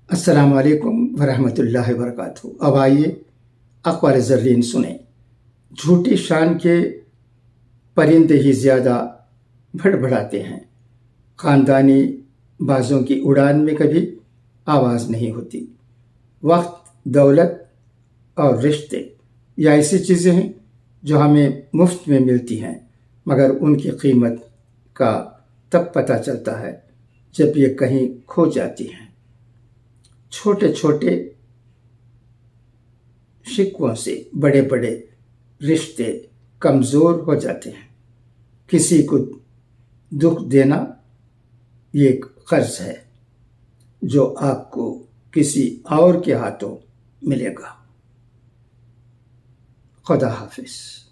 السلام علیکم ورحمۃ اللہ وبرکاتہ۔ اب آئیے اقوال زرین سنیں۔ جھوٹی شان کے پرندے ہی زیادہ بڑبڑاتے ہیں۔ خاندانی بازوں کی اڑان میں کبھی آواز نہیں ہوتی۔ وقت، دولت اور رشتے یہ ایسی چیزیں ہیں جو ہمیں مفت میں ملتی ہیں، مگر ان کی قیمت کا تب پتہ چلتا ہے جب یہ کہیں کھو جاتی ہیں۔ چھوٹے چھوٹے شکووں سے بڑے بڑے رشتے کمزور ہو جاتے ہیں۔ کسی کو دکھ دینا یہ ایک قرض ہے جو آپ کو کسی اور کے ہاتھوں ملے گا۔ خدا حافظ۔